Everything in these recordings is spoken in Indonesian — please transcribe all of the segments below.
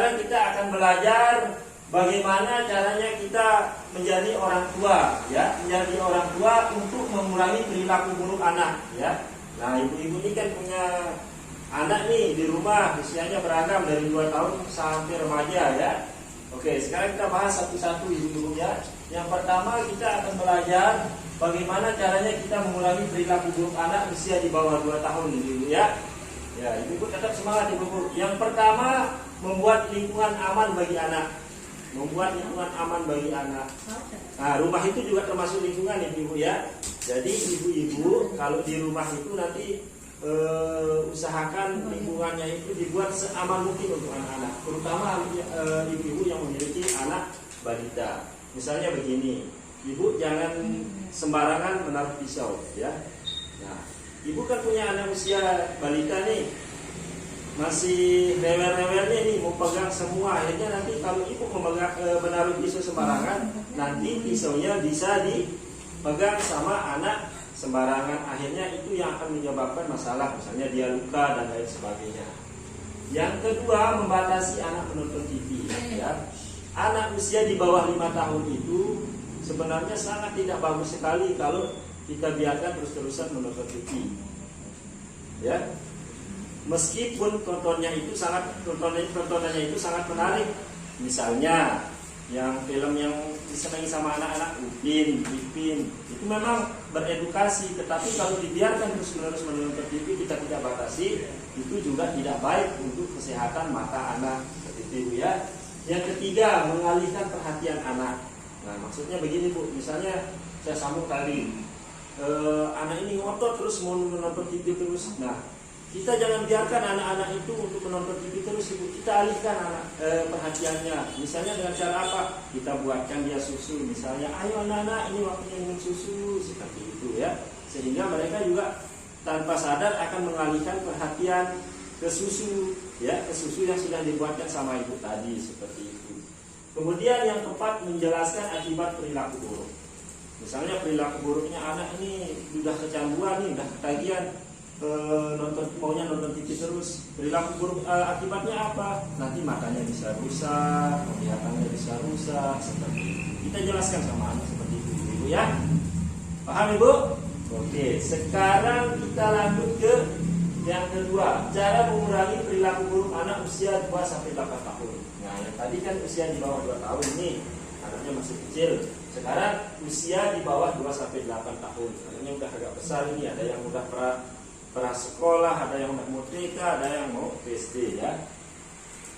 sekarang kita akan belajar bagaimana caranya kita menjadi orang tua, ya, menjadi orang tua untuk mengurangi perilaku buruk anak, ya. Nah, ibu-ibu ini kan punya anak nih di rumah, usianya beragam dari 2 tahun sampai remaja, ya. Oke, sekarang kita bahas satu-satu ibu-ibu, ya. Yang pertama kita akan belajar bagaimana caranya kita mengurangi perilaku buruk anak usia di bawah 2 tahun, ibu-ibu, ya. Ya, ibu-ibu tetap semangat, ibu-ibu. Yang pertama, membuat lingkungan aman bagi anak. Membuat lingkungan aman bagi anak. Nah, rumah itu juga termasuk lingkungan, ibu-ibu, ya. Jadi ibu-ibu kalau di rumah itu nanti usahakan lingkungannya itu dibuat seaman mungkin untuk anak-anak, terutama ibu-ibu yang memiliki anak balita. Misalnya begini, ibu jangan sembarangan menaruh pisau, ya. Nah, ibu kan punya anak usia balita nih, masih rewel-rewelnya nih, mau pegang semua. Akhirnya nanti kalau ibu menaruh pisau sembarangan, nanti pisaunya bisa dipegang sama anak sembarangan. Akhirnya itu yang akan menyebabkan masalah, misalnya dia luka dan lain sebagainya. Yang kedua, membatasi anak menonton TV, ya. Anak usia di bawah 5 tahun itu sebenarnya sangat tidak bagus sekali kalau kita biarkan terus-terusan menonton TV, ya. Meskipun tontonannya itu sangat menarik. Misalnya yang film yang disenangi sama anak-anak, Upin, Ipin, itu memang beredukasi. Tetapi kalau dibiarkan terus-menerus menonton TV, kita tidak batasi, itu juga tidak baik untuk kesehatan mata anak, seperti itu, ya. Yang ketiga, mengalihkan perhatian anak. Nah, maksudnya begini, Bu. Misalnya saya sambung tadi, anak ini ngotot terus mau menonton TV terus. Nah, kita jangan biarkan anak-anak itu untuk menonton TV terus, ibu. Kita alihkan perhatiannya. Misalnya dengan cara apa? Kita buatkan dia susu. Misalnya, ayo anak-anak, ini waktunya minum susu, seperti itu, ya. Sehingga mereka juga tanpa sadar akan mengalihkan perhatian ke susu, ya, ke susu yang sudah dibuatkan sama ibu tadi, seperti itu. Kemudian yang keempat, menjelaskan akibat perilaku buruk. Misalnya perilaku buruknya anak ini sudah kecanduan nih, sudah ketagihan, maunya nonton TV terus. Perilaku buruk akibatnya apa? Nanti matanya bisa rusak, penglihatannya bisa rusak, seperti itu. Kita jelaskan sama anak seperti itu, ibu, ya. Paham, ibu? Oke, sekarang kita lanjut ke yang kedua, cara mengurangi perilaku buruk anak usia 2-8 tahun. Nah, yang tadi kan usia di bawah 2 tahun nih, anaknya masih kecil. Sekarang usia di bawah 2-8 tahun. Anaknya udah agak besar ini, ada yang udah prasekolah, ada yang mau TK, ada yang mau SD, ya.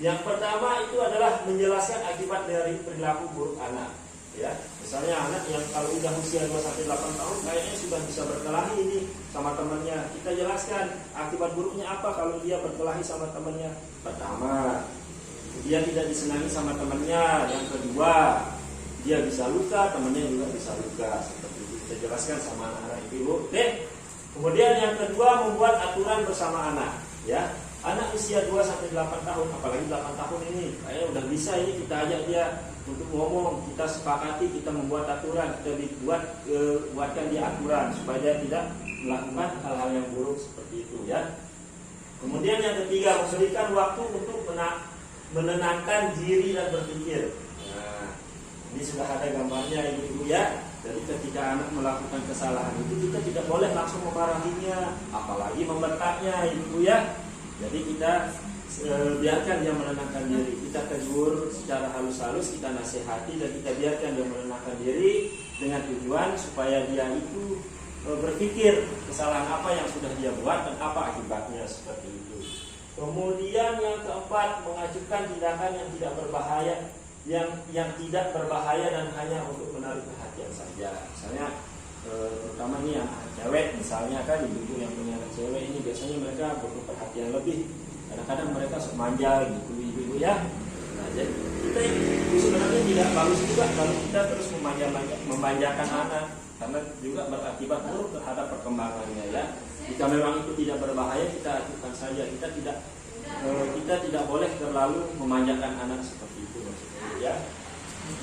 Yang pertama itu adalah menjelaskan akibat dari perilaku buruk anak, ya. Misalnya anak yang kalau udah usia 2-8 tahun kayaknya sudah bisa berkelahi ini sama temannya. Kita jelaskan akibat buruknya apa kalau dia berkelahi sama temannya. Pertama, dia tidak disenangi sama temannya. Yang kedua, dia bisa luka, temannya juga bisa luka. Seperti itu kita jelaskan sama anak-anak ibu. Oke. Kemudian yang kedua, membuat aturan bersama anak, ya. Anak usia 2-8 tahun, apalagi 8 tahun ini, kayaknya udah bisa ini, kita ajak dia untuk ngomong, kita sepakati, kita membuat aturan, kita buatkan dia aturan supaya dia tidak melakukan hal-hal yang buruk seperti itu, ya. Kemudian yang ketiga, memberikan waktu untuk menenangkan diri dan berpikir. Nah, ini sudah ada gambarnya, ibu-ibu, ya. Jadi ketika anak melakukan kesalahan itu, kita tidak boleh langsung memarahinya, apalagi membentaknya, ibu, ya. Jadi kita biarkan dia menenangkan diri. Kita tegur secara halus-halus, kita nasihati, dan kita biarkan dia menenangkan diri dengan tujuan supaya dia itu berpikir kesalahan apa yang sudah dia buat dan apa akibatnya, seperti itu. Kemudian yang keempat, mengajukan tindakan yang tidak berbahaya, yang tidak berbahaya dan hanya untuk menarik perhatian saja. Misalnya terutama nih yang cewek, misalnya kan ibu-ibu yang punya anak cewek ini biasanya mereka butuh perhatian lebih. Kadang-kadang mereka sok manja gitu, ibu-ibu, ya. Nah, jadi kita itu sebenarnya tidak bagus juga kalau kita terus memanjakan anak, karena juga berakibat buruk terhadap perkembangannya, ya. Jika memang itu tidak berbahaya, kita ajukan saja. Kita tidak boleh terlalu memanjakan anak seperti itu, maksudnya, ya.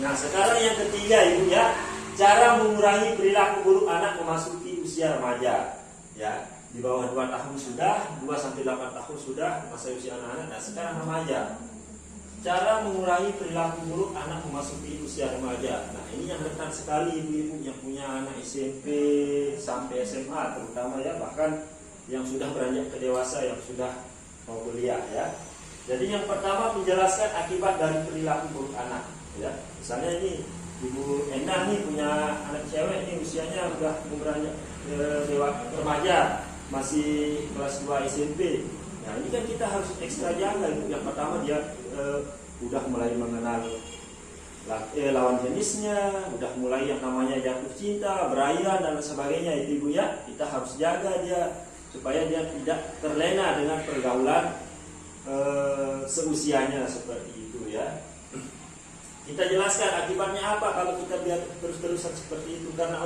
Nah, sekarang yang ketiga, ibu, ya, cara mengurangi perilaku buruk anak memasuki usia remaja, ya. Di bawah 2 tahun sudah, 2-8 tahun sudah masa usia anak-anak. Nah, sekarang remaja. cara mengurangi perilaku buruk anak memasuki usia remaja. Nah, ini yang rentan sekali ibu-ibu yang punya anak SMP sampai SMA terutama ya, bahkan yang sudah beranjak ke dewasa, yang sudah mau kuliah ya. Jadi yang pertama menjelaskan akibat dari perilaku buruk anak ya. Misalnya ini Ibu Endang nih punya anak cewek nih, usianya udah beranjak dewasa remaja, masih kelas 2 SMP. Nah, ini kan kita harus ekstra jaga. Yang pertama dia udah mulai mengenal lawan jenisnya, udah mulai yang namanya jatuh cinta, berayan dan sebagainya itu ibu ya. Kita harus jaga dia supaya dia tidak terlena dengan pergaulan seusianya seperti itu ya. Kita jelaskan akibatnya apa kalau kita biar terus-terusan seperti itu, karena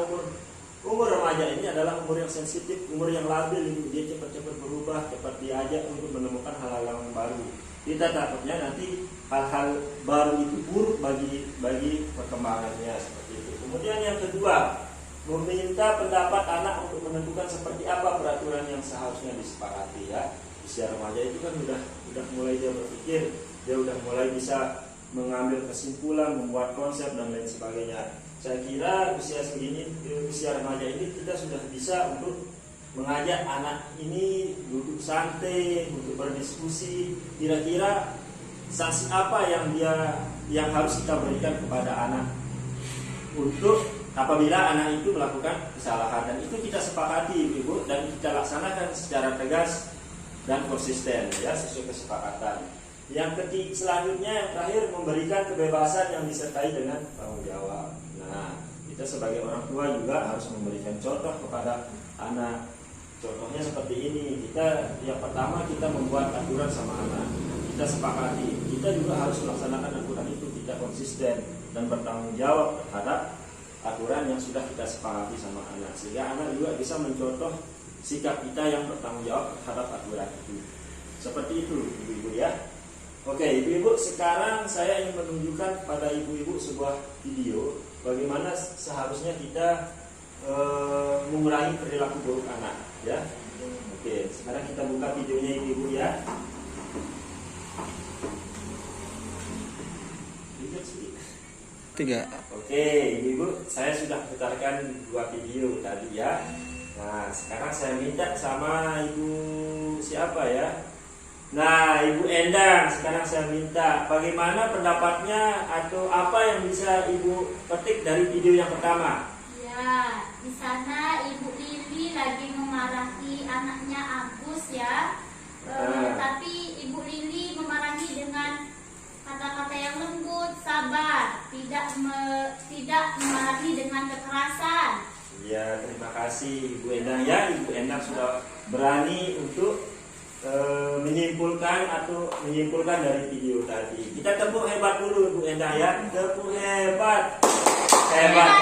umur remaja ini adalah umur yang sensitif, umur yang labil, dia cepat-cepat berubah, cepat diajak untuk menemukan hal-hal yang baru. Kita takutnya nanti hal-hal baru itu buruk bagi perkembangannya seperti itu. Kemudian yang kedua, meminta pendapat anak untuk menentukan seperti apa peraturan yang seharusnya disepakati ya. Usia remaja itu kan udah mulai dia berpikir, dia udah mulai bisa mengambil kesimpulan, membuat konsep dan lain sebagainya. Saya kira usia segini, usia remaja ini kita sudah bisa untuk mengajak anak ini duduk santai, untuk berdiskusi. Kira-kira sanksi apa yang harus kita berikan kepada anak untuk apabila anak itu melakukan kesalahan, dan itu kita sepakati ibu dan kita laksanakan secara tegas dan konsisten ya, sesuai kesepakatan. Yang selanjutnya yang terakhir, memberikan kebebasan yang disertai dengan tanggung jawab. Nah, kita sebagai orang tua juga harus memberikan contoh kepada anak. Contohnya seperti ini, yang pertama kita membuat aturan sama anak, kita sepakati, kita juga harus melaksanakan aturan itu, kita konsisten dan bertanggung jawab terhadap aturan yang sudah kita sepakati sama anak, sehingga anak juga bisa mencontoh sikap kita yang bertanggung jawab terhadap aturan itu. Seperti itu ibu-ibu ya. Oke ibu-ibu, sekarang saya ingin menunjukkan kepada ibu-ibu sebuah video bagaimana seharusnya kita mengurangi perilaku buruk anak ya. Oke, sekarang kita buka videonya ibu-ibu ya. Tiga. Oke ibu-ibu, saya sudah putarkan 2 video tadi ya. Nah, sekarang saya minta sama ibu siapa ya? Nah, Ibu Endang, sekarang saya minta bagaimana pendapatnya atau apa yang bisa Ibu petik dari video yang pertama? Ya, di sana Ibu Lili lagi memarahi anaknya Agus ya. Tapi Ibu Lili memarahi dengan kata-kata yang lembut, sabar, tidak memarahi dengan kekerasan. Ya, terima kasih Ibu Endang ya. Ibu Endang sudah berani untuk menyimpulkan dari video tadi. Kita tepuk hebat dulu Bu Endang ya. Tepuk hebat. Hebat.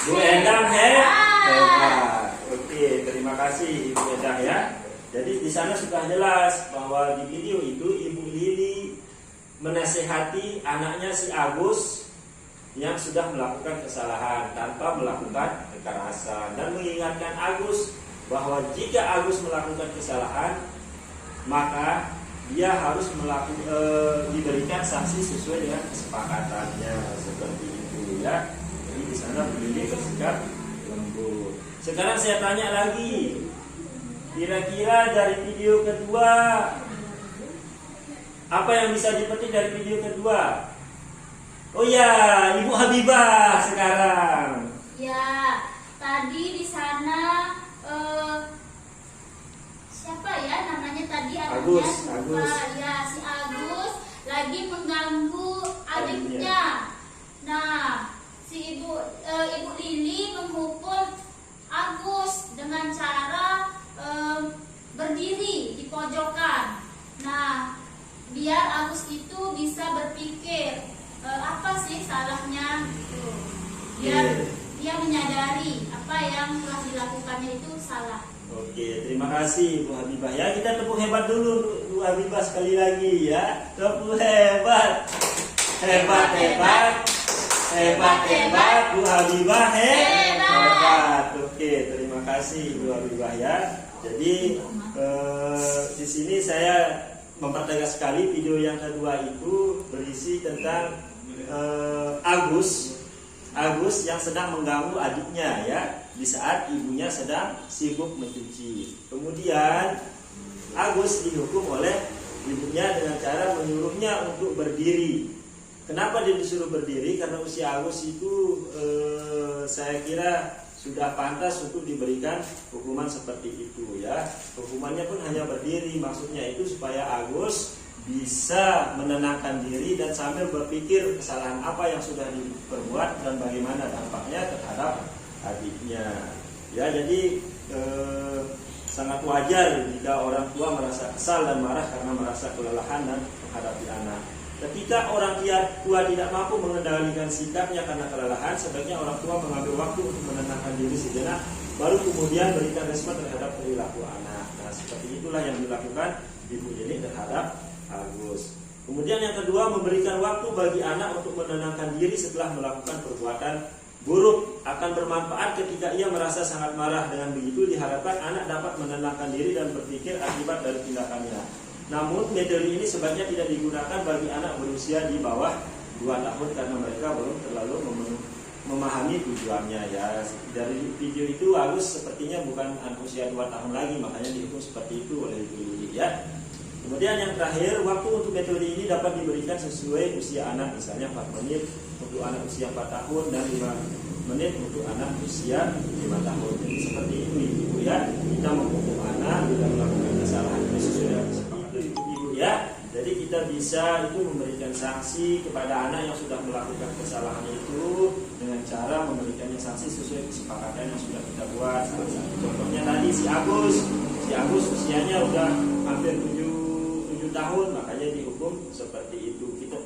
Bu Endang hebat. Oke, terima kasih Ibu Endang ya. Jadi di sana sudah jelas bahwa di video itu Ibu Lili menasehati anaknya si Agus yang sudah melakukan kesalahan tanpa melakukan kekerasan, dan mengingatkan Agus bahwa jika Agus melakukan kesalahan maka dia harus diberikan sanksi sesuai dengan kesepakatannya seperti itu ya. Jadi di sana beliau bersikap lembut. Sekarang saya tanya lagi, kira-kira dari video kedua apa yang bisa dipetik dari video kedua? Oh ya, Ibu Habibah sekarang. Ya, tadi di sana siapa ya namanya tadi Agus. Ya, si Agus lagi mengganggu adiknya. Nah, si Ibu Lili menghukum Agus dengan cara berdiri di pojokan. Nah, biar Agus itu bisa berpikir apa sih salahnya gitu. Biar dia menyadari apa yang telah dilakukannya itu salah. Oke, terima kasih Bu Habibah ya. Kita tepuk hebat dulu Bu Habibah sekali lagi ya. Tepuk hebat. Hebat. Bu Habibah hebat. Oke, terima kasih Bu Habibah ya. Jadi di sini saya mempertegas sekali video yang kedua itu berisi tentang Agus yang sedang mengganggu adiknya ya di saat ibunya sedang sibuk mencuci. Kemudian Agus dihukum oleh ibunya dengan cara menyuruhnya untuk berdiri. Kenapa dia disuruh berdiri? Karena usia Agus itu saya kira sudah pantas untuk diberikan hukuman seperti itu ya. Hukumannya pun hanya berdiri, maksudnya itu supaya Agus bisa menenangkan diri dan sambil berpikir kesalahan apa yang sudah diperbuat dan bagaimana dampaknya terhadap adiknya. Ya, jadi sangat wajar jika orang tua merasa kesal dan marah karena merasa kelelahan dan menghadapi anak. Ketika orang tua tidak mampu mengendalikan sikapnya karena kelelahan, sebaiknya orang tua mengambil waktu untuk menenangkan diri sejenak, baru kemudian berikan respon terhadap perilaku anak. Nah, seperti itulah yang dilakukan Ibu Lili terhadap Agus. Kemudian yang kedua, memberikan waktu bagi anak untuk menenangkan diri setelah melakukan perbuatan buruk akan bermanfaat ketika ia merasa sangat marah. Dengan begitu diharapkan anak dapat menenangkan diri dan berpikir akibat dari tindakannya. Namun metode ini sebaiknya tidak digunakan bagi anak berusia di bawah 2 tahun karena mereka belum terlalu memahami tujuannya ya. Dari video itu Agus sepertinya bukan anak usia 2 tahun lagi, makanya dihukum seperti itu oleh Ibu Lili ya. Kemudian yang terakhir, waktu untuk metode ini dapat diberikan sesuai usia anak, misalnya 4 menit untuk anak usia 4 tahun dan 5 menit untuk anak usia 5 tahun. Jadi seperti itu Ibu ya, kita menghukum anak bila melakukan kesalahan ini sesuai seperti itu Ibu ya. Jadi kita bisa itu memberikan sanksi kepada anak yang sudah melakukan kesalahan itu dengan cara memberikannya sanksi sesuai kesepakatan yang sudah kita buat. Salah satu contohnya tadi si Agus usianya udah hampir 7 tahun, makanya dihukum seperti itu. Kita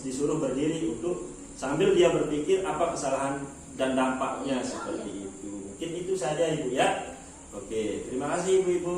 disuruh berdiri untuk sambil dia berpikir apa kesalahan dan dampaknya seperti itu. Mungkin itu saja Ibu ya. Oke, terima kasih Ibu-ibu.